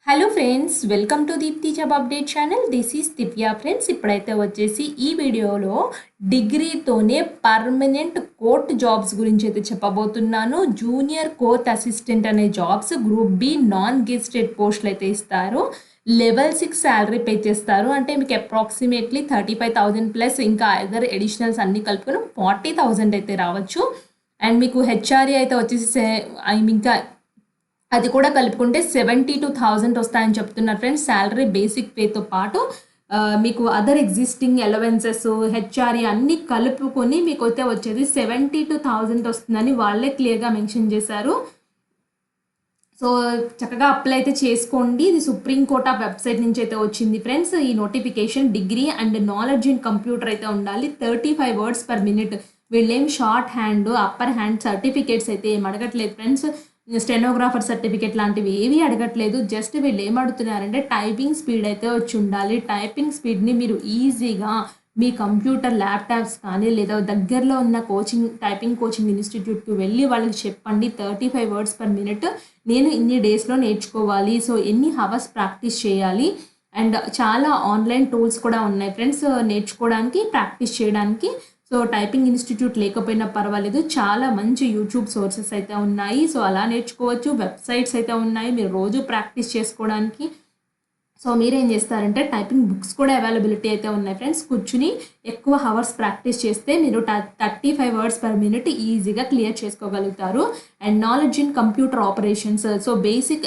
Hello friends, welcome to Deepti job update channel. This is Divya friends. ఇప్పుడైతే వచ్చేసి ఈ వీడియోలో డిగ్రీతోనే పర్మనెంట్ కోర్ట్ జాబ్స్ గురించి అయితే చెప్పబోతున్నాను. జూనియర్ కోర్ట్ అసిస్టెంట్ అనే jobs group B non gazetted పోస్టులు అయితే ఇస్తారు. లెవెల్ 6 శాలరీ పే చేస్తారు. అంటే మీకు అప్రాక్సిమేట్లీ 35,000 ప్లస్ ఇంకా అదర్ ఎడిషనల్స్ అన్ని కలుపుకొని 40,000 అయితే రావచ్చు. అండ్ మీకు హెచ్ఆర్ఏ అయితే వచ్చేసి ఇంకా అది కూడా కలుపుకుంటే 72,000 వస్తాయని చెప్తున్నారు ఫ్రెండ్స్. శాలరీ బేసిక్ పేతో పాటు మీకు అదర్ ఎగ్జిస్టింగ్ అలవెన్సెస్ హెచ్ఆర్ఏ అన్నీ కలుపుకొని మీకు అయితే వచ్చేది 72,000 వస్తుందని వాళ్ళే క్లియర్గా మెన్షన్ చేశారు. సో చక్కగా అప్లై అయితే చేసుకోండి. ఇది సుప్రీంకోర్టు వెబ్సైట్ నుంచి అయితే వచ్చింది ఫ్రెండ్స్. ఈ notification degree and knowledge in computer అయితే ఉండాలి. 35 వర్డ్స్ పర్ మినిట్. వీళ్ళేం short hand upper hand certificates అయితే ఏం అడగట్లేదు ఫ్రెండ్స్. స్టెనోగ్రాఫర్ సర్టిఫికేట్ లాంటివి ఏవి అడగట్లేదు. జస్ట్ వీళ్ళు ఏం అడుగుతున్నారంటే టైపింగ్ స్పీడ్ అయితే వచ్చి ఉండాలి. టైపింగ్ స్పీడ్ని మీరు ఈజీగా మీ కంప్యూటర్ ల్యాప్టాప్స్ కానీ లేదా దగ్గరలో ఉన్న టైపింగ్ కోచింగ్ ఇన్స్టిట్యూట్కి వెళ్ళి వాళ్ళకి చెప్పండి 35 వర్డ్స్ పర్ మినిట్ నేను ఇన్ని డేస్లో నేర్చుకోవాలి. సో ఎన్ని హవర్స్ ప్రాక్టీస్ చేయాలి. అండ్ చాలా ఆన్లైన్ టూల్స్ కూడా ఉన్నాయి ఫ్రెండ్స్ నేర్చుకోవడానికి ప్రాక్టీస్ చేయడానికి. సో టైపింగ్ ఇన్స్టిట్యూట్ లేకపోయినా పర్వాలేదు, చాలా మంచి యూట్యూబ్ సోర్సెస్ అయితే ఉన్నాయి. సో అలా నేర్చుకోవచ్చు. వెబ్సైట్స్ అయితే ఉన్నాయి మీరు రోజు ప్రాక్టీస్ చేసుకోవడానికి. సో మీరేం చేస్తారంటే టైపింగ్ బుక్స్ కూడా అవైలబిలిటీ అయితే ఉన్నాయి ఫ్రెండ్స్. కూర్చుని ఎక్కువ హవర్స్ ప్రాక్టీస్ చేస్తే మీరు 35 వర్డ్స్ పర్ మినిట్ ఈజీగా క్లియర్ చేసుకోగలుగుతారు. And knowledge in computer operations, so basic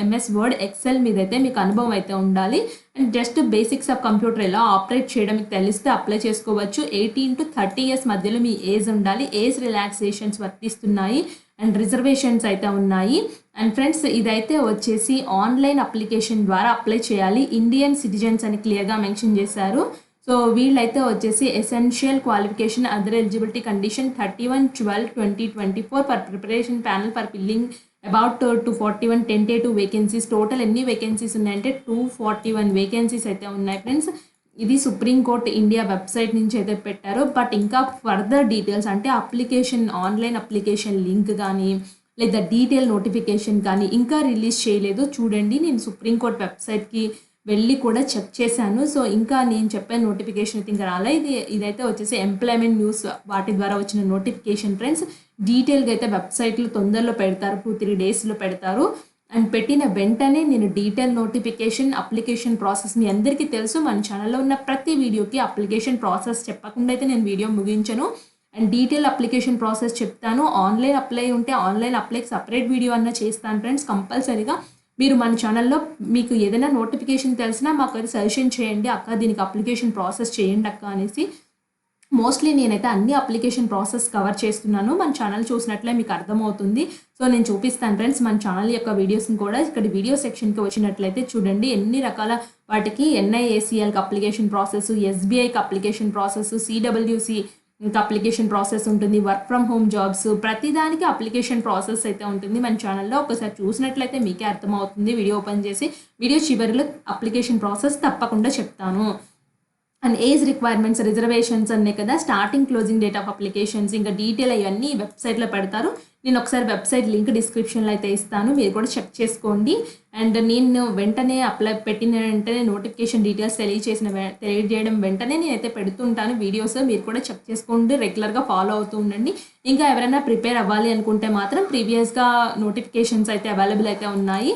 MS Word Excel మీద అయితే మీకు అనుభవం అయితే ఉండాలి. And just basics of computer ఎలా ఆపరేట్ చేయడం మీకు తెలిస్తే అప్లై చేసుకోవచ్చు. 18 to 30 years మధ్యలో మీ ఏజ్ ఉండాలి. ఏజ్ రిలాక్సేషన్స్ వర్తిస్తున్నాయి అండ్ రిజర్వేషన్స్ అయితే ఉన్నాయి. అండ్ ఫ్రెండ్స్ ఇదైతే వచ్చేసి ఆన్లైన్ అప్లికేషన్ ద్వారా అప్లై చేయాలి. ఇండియన్ సిటిజన్స్ అని క్లియర్గా మెన్షన్ చేశారు. సో వీళ్ళైతే వచ్చేసి essential qualification other eligibility condition 31/12/2024 for preparation panel for filling about 241 10A2 vacancies. Total ఎన్ని వేకెన్సీస్ ఉన్నాయంటే 241 వేకెన్సీస్ అయితే ఉన్నాయి ఫ్రెండ్స్. ఇది సుప్రీంకోర్టు ఇండియా వెబ్సైట్ నుంచి అయితే పెట్టారు. బట్ ఇంకా ఫర్దర్ డీటెయిల్స్ అంటే అప్లికేషన్ ఆన్లైన్ అప్లికేషన్ లింక్ కానీ లేదా డీటెయిల్ నోటిఫికేషన్ కానీ ఇంకా రిలీజ్ చేయలేదు. చూడండి, నేను సుప్రీంకోర్టు వెబ్సైట్కి వెళ్ళి కూడా చెక్ చేశాను. సో ఇంకా నేను చెప్పే నోటిఫికేషన్ అయితే ఇంకా రాలే. ఇదైతే వచ్చేసి ఎంప్లాయ్మెంట్ న్యూస్ వాటి ద్వారా వచ్చిన నోటిఫికేషన్ ఫ్రెండ్స్. డీటెయిల్గా అయితే వెబ్సైట్లో తొందరలో పెడతారు, 2-3 డేస్లో పెడతారు. అండ్ పెట్టిన వెంటనే నేను డీటెయిల్ నోటిఫికేషన్ అప్లికేషన్ ప్రాసెస్ మీ అందరికీ తెలుసు. మన ఛానల్లో ఉన్న ప్రతి వీడియోకి అప్లికేషన్ ప్రాసెస్ చెప్పకుండా అయితే నేను వీడియో ముగించను. అండ్ డీటెయిల్ అప్లికేషన్ ప్రాసెస్ చెప్తాను. ఆన్లైన్ అప్లై ఉంటే ఆన్లైన్ అప్లైకి సపరేట్ వీడియో అన్న చేస్తాను ఫ్రెండ్స్. కంపల్సరీగా మీరు మన ఛానల్లో మీకు ఏదైనా నోటిఫికేషన్ తెలిసినా మాకు అది సజెషన్ చేయండి, అక్క దీనికి అప్లికేషన్ ప్రాసెస్ చేయండి అక్క అనేసి. మోస్ట్లీ నేనైతే అన్ని అప్లికేషన్ ప్రాసెస్ కవర్ చేస్తున్నాను. మన ఛానల్ చూసినట్లే మీకు అర్థమవుతుంది. సో నేను చూపిస్తాను ఫ్రెండ్స్ మన ఛానల్ యొక్క వీడియోస్ని కూడా. ఇక్కడ వీడియో సెక్షన్కి వచ్చినట్లయితే చూడండి ఎన్ని రకాల వాటికి NIACLకి అప్లికేషన్ ప్రాసెస్, SBIకి అప్లికేషన్ ప్రాసెస్, CWC ఇంకా అప్లికేషన్ ప్రాసెస్ ఉంటుంది, వర్క్ ఫ్రమ్ హోమ్ జాబ్స్, ప్రతిదానికి అప్లికేషన్ ప్రాసెస్ అయితే ఉంటుంది మన ఛానల్లో. ఒకసారి చూసినట్లయితే మీకే అర్థమవుతుంది. వీడియో ఓపెన్ చేసి వీడియో చివరిలో అప్లికేషన్ ప్రాసెస్ తప్పకుండా చెప్తాను. అండ్ ఏజ్ రిక్వైర్మెంట్స్ రిజర్వేషన్స్ అనే కదా, starting closing date of applications ఇంకా డీటెయిల్ అవన్నీ వెబ్సైట్లో పెడతారు. నేను ఒకసారి వెబ్సైట్ లింక్ డిస్క్రిప్షన్లో అయితే ఇస్తాను, మీరు కూడా చెక్ చేసుకోండి. అండ్ నేను వెంటనే అప్లై పెట్టిన వెంటనే నోటిఫికేషన్ డీటెయిల్స్ తెలియజేయడం వెంటనే నేనైతే పెడుతుంటాను వీడియోస్. మీరు కూడా చెక్ చేసుకోండి, రెగ్యులర్గా ఫాలో అవుతూ ఉండండి. ఇంకా ఎవరైనా ప్రిపేర్ అవ్వాలి అనుకుంటే మాత్రం ప్రీవియస్గా నోటిఫికేషన్స్ అయితే అవైలబుల్ అయితే ఉన్నాయి.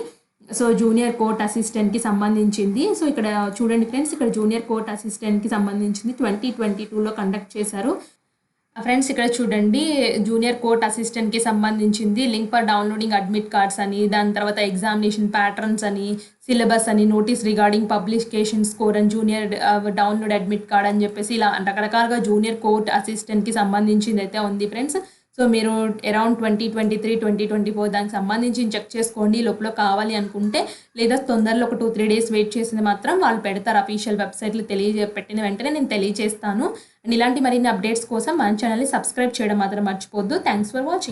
సో జూనియర్ కోర్ట్ అసిస్టెంట్కి సంబంధించింది. సో ఇక్కడ చూడండి ఫ్రెండ్స్, ఇక్కడ జూనియర్ కోర్ట్ అసిస్టెంట్కి సంబంధించింది 2022లో కండక్ట్ చేశారు ఫ్రెండ్స్. ఇక్కడ చూడండి జూనియర్ కోర్ట్ అసిస్టెంట్కి సంబంధించింది link for downloading admit cards అని, దాని తర్వాత ఎగ్జామినేషన్ ప్యాటర్న్స్ అని, సిలబస్ అని, నోటీస్ రిగార్డింగ్ పబ్లికేషన్ స్కోర్ అని, జూనియర్ డౌన్లోడ్ అడ్మిట్ కార్డ్ అని చెప్పేసి ఇలా రకరకాలుగా జూనియర్ కోర్ట్ అసిస్టెంట్కి సంబంధించింది అయితే ఉంది ఫ్రెండ్స్. సో మీరు అరౌండ్ 2023, 2024 దానికి సంబంధించి చెక్ చేసుకోండి లోపల కావాలి అనుకుంటే. లేదా తొందరలో ఒక 2-3 డేస్ వెయిట్ చేసింది మాత్రం వాళ్ళు పెడతారు అఫీషియల్ వెబ్సైట్లో. పెట్టిన వెంటనే నేను తెలియజేస్తాను. అండ్ ఇలాంటి మరిన్ని అప్డేట్స్ కోసం మన ఛానల్ని సబ్స్క్రైబ్ చేయడం మాత్రం మర్చిపోద్దు. Thanks for watching.